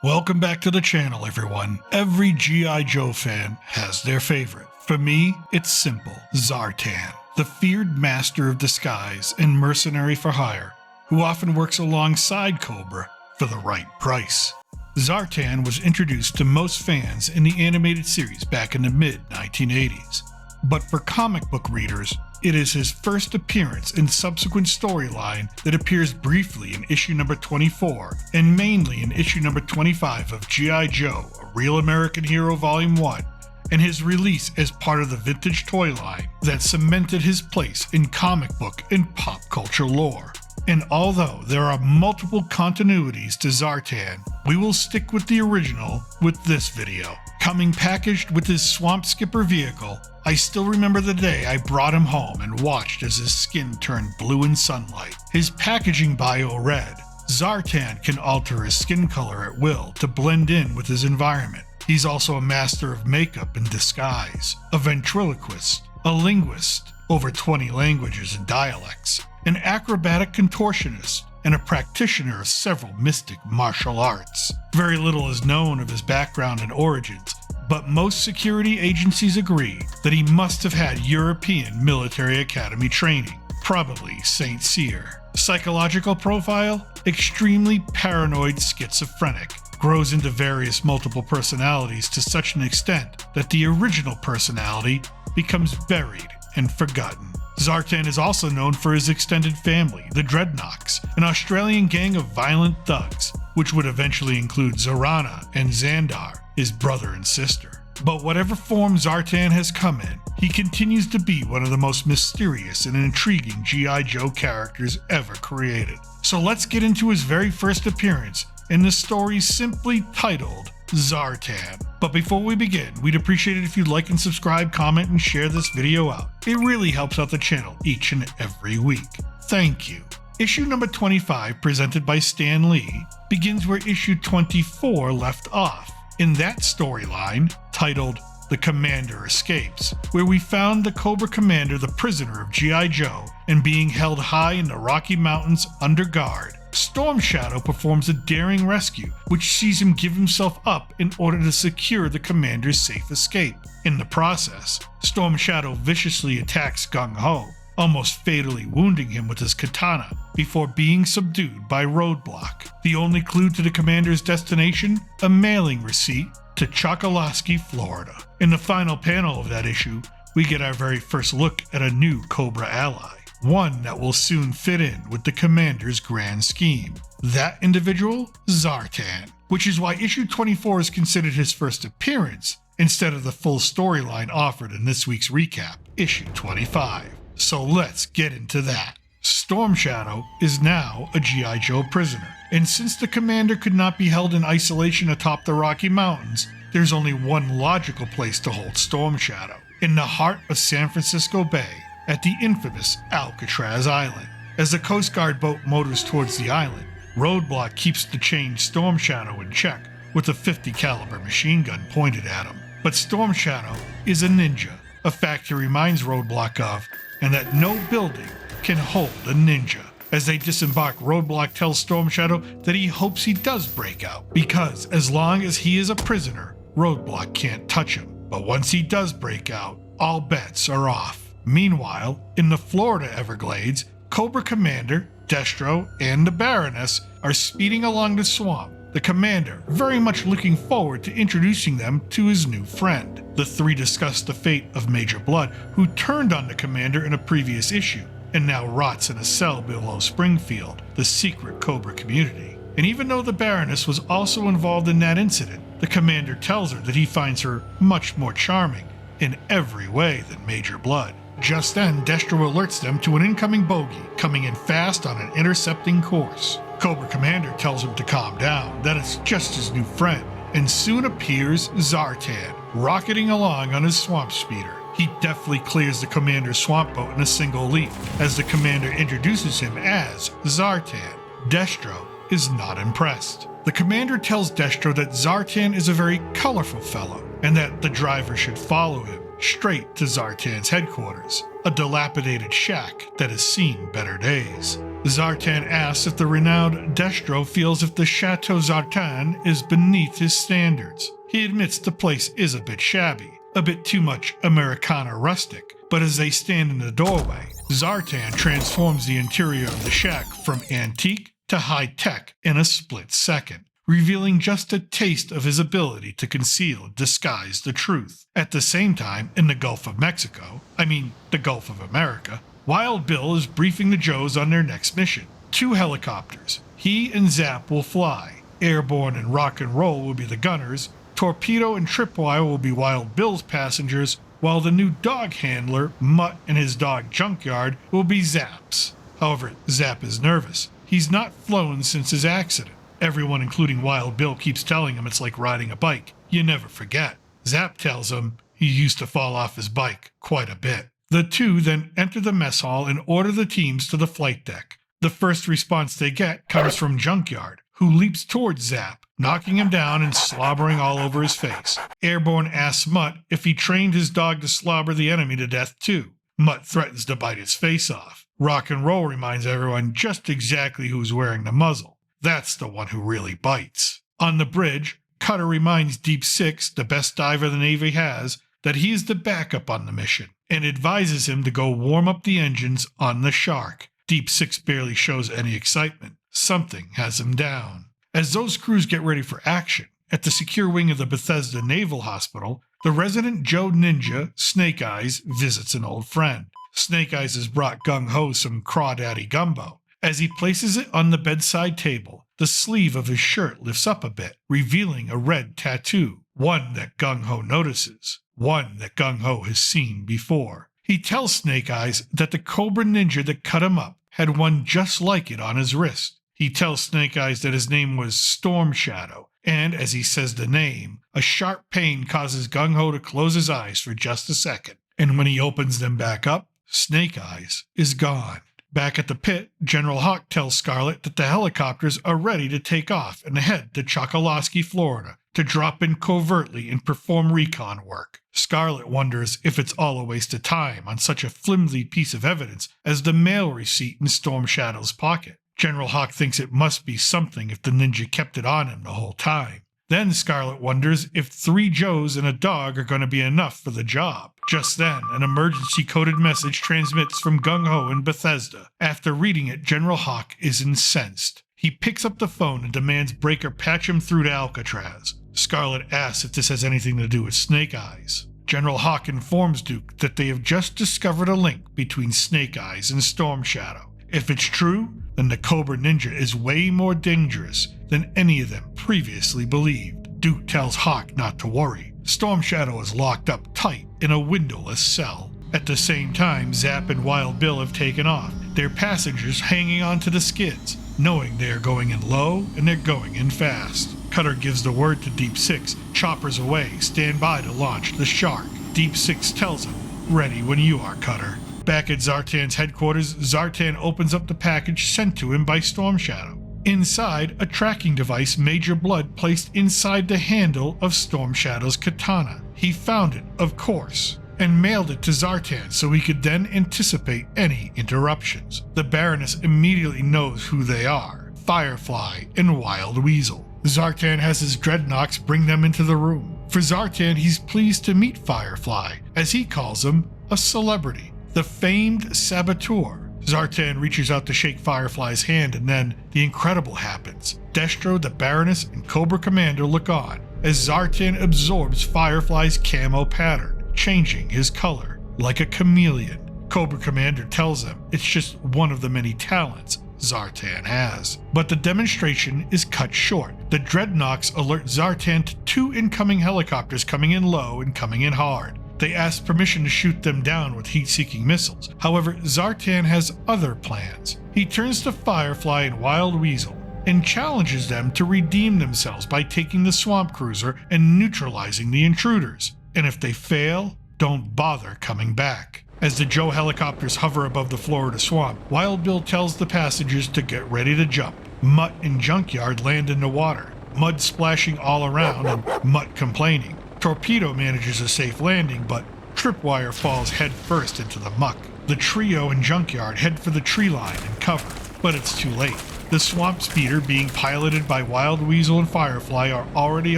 Welcome back to the channel, everyone. Every G.I. Joe fan has their favorite. For me, it's simple. Zartan, the feared master of disguise and mercenary for hire, who often works alongside Cobra for the right price. Zartan was introduced to most fans in the animated series back in the mid-1980s. But for comic book readers, it is his first appearance in subsequent storyline that appears briefly in issue number 24 and mainly in issue number 25 of G.I. Joe, A Real American Hero Volume 1, and his release as part of the vintage toy line that cemented his place in comic book and pop culture lore. And although there are multiple continuities to Zartan, we will stick with the original with this video. Coming packaged with his Swamp Skipper vehicle, I still remember the day I brought him home and watched as his skin turned blue in sunlight. His packaging bio read, Zartan can alter his skin color at will to blend in with his environment. He's also a master of makeup and disguise, a ventriloquist, a linguist, over 20 languages and dialects, an acrobatic contortionist, and a practitioner of several mystic martial arts. Very little is known of his background and origins, but most security agencies agree that he must have had European military academy training, probably St. Cyr. Psychological profile? Extremely paranoid schizophrenic. Grows into various multiple personalities to such an extent that the original personality becomes buried and forgotten. Zartan is also known for his extended family, the Dreadnoks, an Australian gang of violent thugs, which would eventually include Zorana and Xandar, his brother and sister. But whatever form Zartan has come in, he continues to be one of the most mysterious and intriguing G.I. Joe characters ever created. So let's get into his very first appearance in the story simply titled Zartan. But before we begin, we'd appreciate it if you'd like and subscribe, comment, and share this video out. It really helps out the channel each and every week. Thank you. Issue number 25, presented by Stan Lee, begins where issue 24 left off. In that storyline, titled The Commander Escapes, where we found the Cobra Commander the prisoner of G.I. Joe and being held high in the Rocky Mountains under guard, Stormshadow performs a daring rescue which sees him give himself up in order to secure the commander's safe escape. In the process, Stormshadow viciously attacks Gung-ho, almost fatally wounding him with his katana before being subdued by Roadblock. The only clue to the commander's destination? A mailing receipt to Chokoloskee, Florida. In the final panel of that issue, we get our very first look at a new Cobra ally. One that will soon fit in with the commander's grand scheme. That individual? Zartan. Which is why issue 24 is considered his first appearance, instead of the full storyline offered in this week's recap, issue 25. So let's get into that. Stormshadow is now a G.I. Joe prisoner, and since the commander could not be held in isolation atop the Rocky Mountains, there's only one logical place to hold Stormshadow, in the heart of San Francisco Bay, at the infamous Alcatraz Island. As the Coast Guard boat motors towards the island, Roadblock keeps the chained Stormshadow in check with a .50 caliber machine gun pointed at him. But Stormshadow is a ninja, a fact he reminds Roadblock of, and that no building can hold a ninja. As they disembark, Roadblock tells Stormshadow that he hopes he does break out, because as long as he is a prisoner, Roadblock can't touch him. But once he does break out, all bets are off. Meanwhile, in the Florida Everglades, Cobra Commander, Destro, and the Baroness are speeding along the swamp, the commander very much looking forward to introducing them to his new friend. The three discuss the fate of Major Blood, who turned on the commander in a previous issue, and now rots in a cell below Springfield, the secret Cobra community. And even though the Baroness was also involved in that incident, the commander tells her that he finds her much more charming in every way than Major Blood. Just then, Destro alerts them to an incoming bogey coming in fast on an intercepting course. Cobra Commander tells him to calm down, that it's just his new friend, and soon appears Zartan, rocketing along on his swamp speeder. He deftly clears the commander's swamp boat in a single leap, as the commander introduces him as Zartan. Destro is not impressed. The commander tells Destro that Zartan is a very colorful fellow, and that the driver should follow him. straight to Zartan's headquarters, a dilapidated shack that has seen better days. Zartan asks if the renowned Destro feels if the Chateau Zartan is beneath his standards. He admits the place is a bit shabby, a bit too much Americana rustic, but as they stand in the doorway, Zartan transforms the interior of the shack from antique to high-tech in a split second, revealing just a taste of his ability to conceal and disguise the truth. At the same time, in the Gulf of Mexico, the Gulf of America, Wild Bill is briefing the Joes on their next mission. 2 helicopters. He and Zap will fly. Airborne and Rock and Roll will be the gunners. Torpedo and Tripwire will be Wild Bill's passengers, while the new dog handler, Mutt, and his dog Junkyard will be Zap's. However, Zap is nervous. He's not flown since his accident. Everyone, including Wild Bill, keeps telling him it's like riding a bike. You never forget. Zap tells him he used to fall off his bike quite a bit. The 2 then enter the mess hall and order the teams to the flight deck. The first response they get comes from Junkyard, who leaps towards Zap, knocking him down and slobbering all over his face. Airborne asks Mutt if he trained his dog to slobber the enemy to death too. Mutt threatens to bite his face off. Rock and Roll reminds everyone just exactly who's wearing the muzzle. That's the one who really bites. On the bridge, Cutter reminds Deep Six, the best diver the Navy has, that he is the backup on the mission, and advises him to go warm up the engines on the Shark. Deep Six barely shows any excitement. Something has him down. As those crews get ready for action, at the secure wing of the Bethesda Naval Hospital, the resident Joe Ninja, Snake Eyes, visits an old friend. Snake Eyes has brought Gung-ho some crawdaddy gumbo. As he places it on the bedside table, the sleeve of his shirt lifts up a bit, revealing a red tattoo, one that Gung-ho notices, one that Gung-ho has seen before. He tells Snake Eyes that the Cobra Ninja that cut him up had one just like it on his wrist. He tells Snake Eyes that his name was Stormshadow, and as he says the name, a sharp pain causes Gung-ho to close his eyes for just a second. And when he opens them back up, Snake Eyes is gone. Back at the pit, General Hawk tells Scarlet that the helicopters are ready to take off and head to Chokoloskee, Florida, to drop in covertly and perform recon work. Scarlet wonders if it's all a waste of time on such a flimsy piece of evidence as the mail receipt in Storm Shadow's pocket. General Hawk thinks it must be something if the ninja kept it on him the whole time. Then Scarlet wonders if 3 Joes and a dog are going to be enough for the job. Just then, an emergency-coded message transmits from Gung-ho in Bethesda. After reading it, General Hawk is incensed. He picks up the phone and demands Breaker patch him through to Alcatraz. Scarlet asks if this has anything to do with Snake Eyes. General Hawk informs Duke that they have just discovered a link between Snake Eyes and Storm Shadow. If it's true, then the Cobra Ninja is way more dangerous than any of them previously believed. Duke tells Hawk not to worry. Storm Shadow is locked up tight in a windowless cell. At the same time, Zap and Wild Bill have taken off, their passengers hanging onto the skids, knowing they are going in low and they're going in fast. Cutter gives the word to Deep Six, choppers away, stand by to launch the Shark. Deep Six tells him, ready when you are, Cutter. Back at Zartan's headquarters, Zartan opens up the package sent to him by Storm Shadow. Inside, a tracking device Major Blood placed inside the handle of Storm Shadow's katana. He found it, of course, and mailed it to Zartan so he could then anticipate any interruptions. The Baroness immediately knows who they are, Firefly and Wild Weasel. Zartan has his dreadnoks bring them into the room. For Zartan, he's pleased to meet Firefly, as he calls him a celebrity, the famed saboteur. Zartan reaches out to shake Firefly's hand, and then the incredible happens. Destro, the Baroness, and Cobra Commander look on as Zartan absorbs Firefly's camo pattern, changing his color like a chameleon. Cobra Commander tells them it's just one of the many talents Zartan has. But the demonstration is cut short. The Dreadnoks alert Zartan to 2 incoming helicopters coming in low and coming in hard. They ask permission to shoot them down with heat-seeking missiles. However, Zartan has other plans. He turns to Firefly and Wild Weasel and challenges them to redeem themselves by taking the swamp cruiser and neutralizing the intruders. And if they fail, don't bother coming back. As the Joe helicopters hover above the Florida swamp, Wild Bill tells the passengers to get ready to jump. Mutt and Junkyard land in the water, mud splashing all around and Mutt complaining. Torpedo manages a safe landing, but Tripwire falls headfirst into the muck. The trio and Junkyard head for the tree line and cover, but it's too late. The swamp speeder being piloted by Wild Weasel and Firefly are already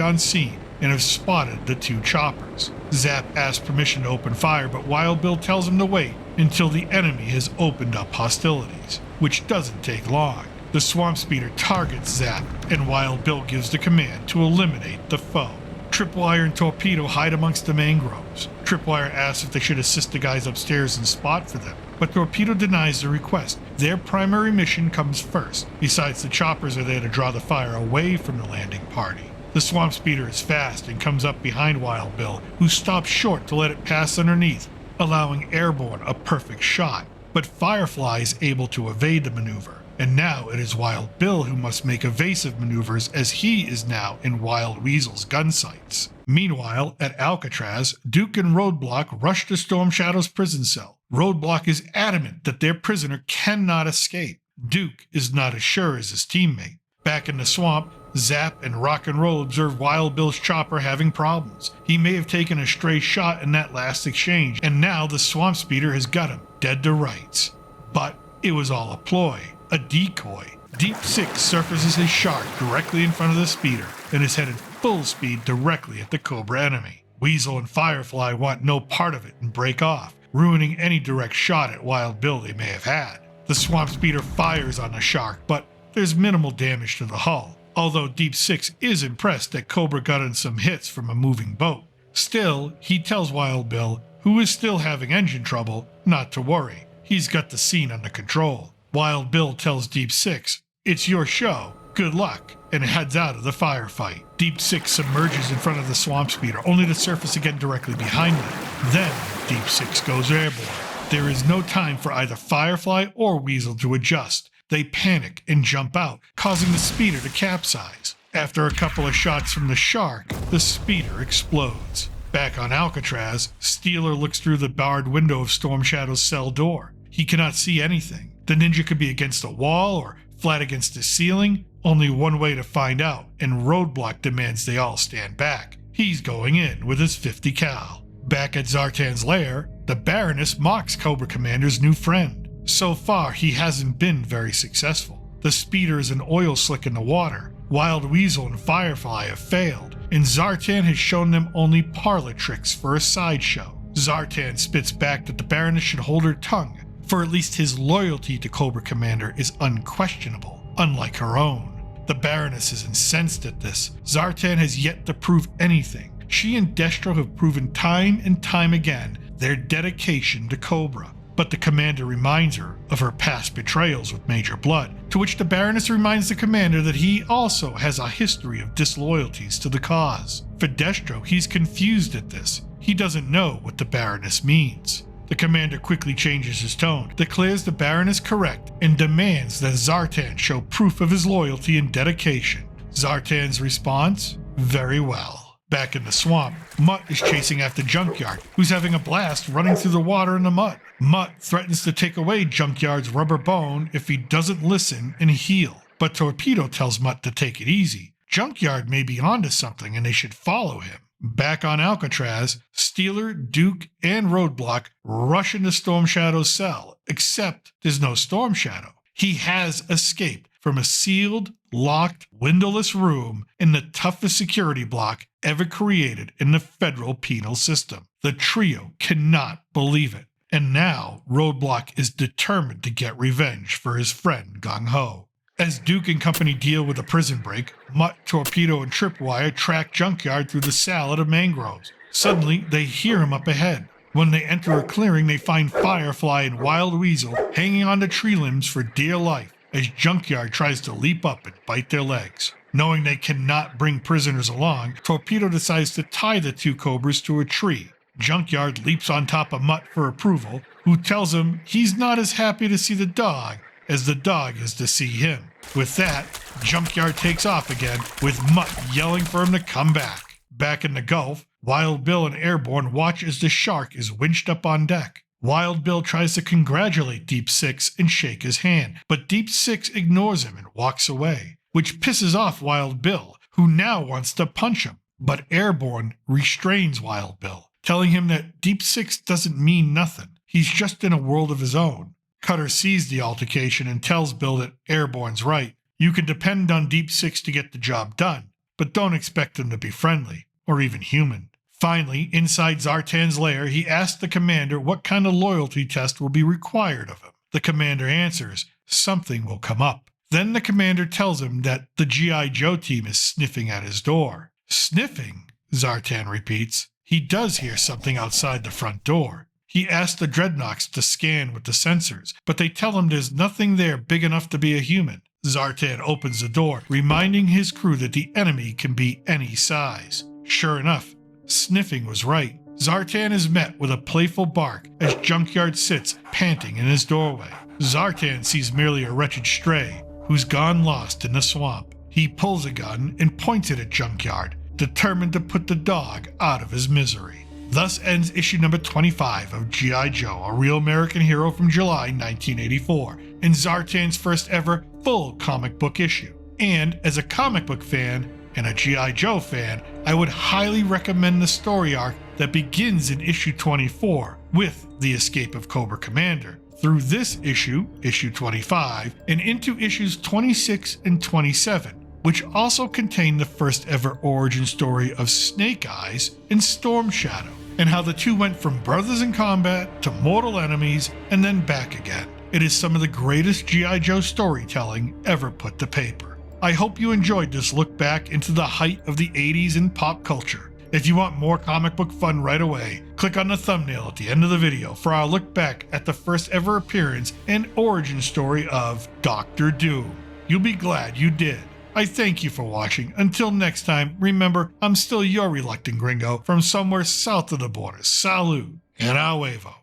on scene and have spotted the two choppers. Zap asks permission to open fire, but Wild Bill tells him to wait until the enemy has opened up hostilities, which doesn't take long. The swamp speeder targets Zap, and Wild Bill gives the command to eliminate the foe. Tripwire and Torpedo hide amongst the mangroves. Tripwire asks if they should assist the guys upstairs and spot for them, but Torpedo denies the request. Their primary mission comes first. Besides, the choppers are there to draw the fire away from the landing party. The swamp speeder is fast and comes up behind Wild Bill, who stops short to let it pass underneath, allowing Airborne a perfect shot. But Firefly is able to evade the maneuver, and now it is Wild Bill who must make evasive maneuvers as he is now in Wild Weasel's gun sights. Meanwhile, at Alcatraz, Duke and Roadblock rush to Storm Shadow's prison cell. Roadblock is adamant that their prisoner cannot escape. Duke is not as sure as his teammate. Back in the swamp, Zap and Rock and Roll observe Wild Bill's chopper having problems. He may have taken a stray shot in that last exchange, and now the swamp speeder has got him dead to rights. But it was all a ploy, a decoy. Deep Six surfaces his shark directly in front of the speeder and is headed full speed directly at the Cobra enemy. Weasel and Firefly want no part of it and break off, ruining any direct shot at Wild Bill they may have had. The swamp speeder fires on the shark, but there's minimal damage to the hull, although Deep Six is impressed that Cobra got in some hits from a moving boat. Still, he tells Wild Bill, who is still having engine trouble, not to worry. He's got the scene under control. Wild Bill tells Deep Six, "It's your show, good luck," and heads out of the firefight. Deep Six submerges in front of the swamp speeder, only to surface again directly behind them. Then, Deep Six goes airborne. There is no time for either Firefly or Weasel to adjust. They panic and jump out, causing the speeder to capsize. After a couple of shots from the shark, the speeder explodes. Back on Alcatraz, Steeler looks through the barred window of Storm Shadow's cell door. He cannot see anything. The ninja could be against a wall or flat against the ceiling. Only one way to find out, and Roadblock demands they all stand back. He's going in with his 50 cal. Back at Zartan's lair, the Baroness mocks Cobra Commander's new friend. So far, he hasn't been very successful. The speeder is an oil slick in the water. Wild Weasel and Firefly have failed, and Zartan has shown them only parlor tricks for a sideshow. Zartan spits back that the Baroness should hold her tongue, for at least his loyalty to Cobra Commander is unquestionable, unlike her own. The Baroness is incensed at this. Zartan has yet to prove anything. She and Destro have proven time and time again their dedication to Cobra. But the commander reminds her of her past betrayals with Major Blood, to which the Baroness reminds the commander that he also has a history of disloyalties to the cause. For Destro, he's confused at this. He doesn't know what the Baroness means. The commander quickly changes his tone, declares the Baroness correct, and demands that Zartan show proof of his loyalty and dedication. Zartan's response? Very well. Back in the swamp, Mutt is chasing after Junkyard, who's having a blast running through the water in the mud. Mutt threatens to take away Junkyard's rubber bone if he doesn't listen and heal, but Torpedo tells Mutt to take it easy. Junkyard may be onto something and they should follow him. Back on Alcatraz, Steeler, Duke, and Roadblock rush into Storm Shadow's cell, except there's no Storm Shadow. He has escaped from a sealed, locked, windowless room in the toughest security block ever created in the federal penal system. The trio cannot believe it, and now Roadblock is determined to get revenge for his friend Gung-ho. As Duke and company deal with a prison break, Mutt, Torpedo, and Tripwire track Junkyard through the salad of mangroves. Suddenly, they hear him up ahead. When they enter a clearing, they find Firefly and Wild Weasel hanging onto tree limbs for dear life, as Junkyard tries to leap up and bite their legs. Knowing they cannot bring prisoners along, Torpedo decides to tie the two cobras to a tree. Junkyard leaps on top of Mutt for approval, who tells him he's not as happy to see the dog as the dog is to see him. With that, Junkyard takes off again, with Mutt yelling for him to come back. Back in the Gulf, Wild Bill and Airborne watch as the shark is winched up on deck. Wild Bill tries to congratulate Deep Six and shake his hand, but Deep Six ignores him and walks away, which pisses off Wild Bill, who now wants to punch him. But Airborne restrains Wild Bill. telling him that Deep Six doesn't mean nothing. He's just in a world of his own. Cutter sees the altercation and tells Bill that Airborne's right. You can depend on Deep Six to get the job done, but don't expect him to be friendly, or even human. Finally, inside Zartan's lair, he asks the commander what kind of loyalty test will be required of him. The commander answers, something will come up. Then the commander tells him that the G.I. Joe team is sniffing at his door. Sniffing? Zartan repeats. He does hear something outside the front door. He asks the Dreadnoks to scan with the sensors, but they tell him there's nothing there big enough to be a human. Zartan opens the door, reminding his crew that the enemy can be any size. Sure enough, sniffing was right. Zartan is met with a playful bark as Junkyard sits panting in his doorway. Zartan sees merely a wretched stray who's gone lost in the swamp. He pulls a gun and points it at Junkyard, determined to put the dog out of his misery. Thus ends issue number 25 of G.I. Joe, a Real American Hero from July 1984, and Zartan's first ever full comic book issue. And as a comic book fan and a G.I. Joe fan, I would highly recommend the story arc that begins in issue 24 with the escape of Cobra Commander, through this issue, issue 25, and into issues 26 and 27, which also contain the first ever origin story of Snake Eyes and Storm Shadow, and how the two went from brothers in combat to mortal enemies and then back again. It is some of the greatest G.I. Joe storytelling ever put to paper. I hope you enjoyed this look back into the height of the 80s in pop culture. If you want more comic book fun right away, click on the thumbnail at the end of the video for our look back at the first ever appearance and origin story of Dr. Doom. You'll be glad you did. I thank you for watching. Until next time, remember, I'm still your reluctant gringo from somewhere south of the border. Salud and a huevo.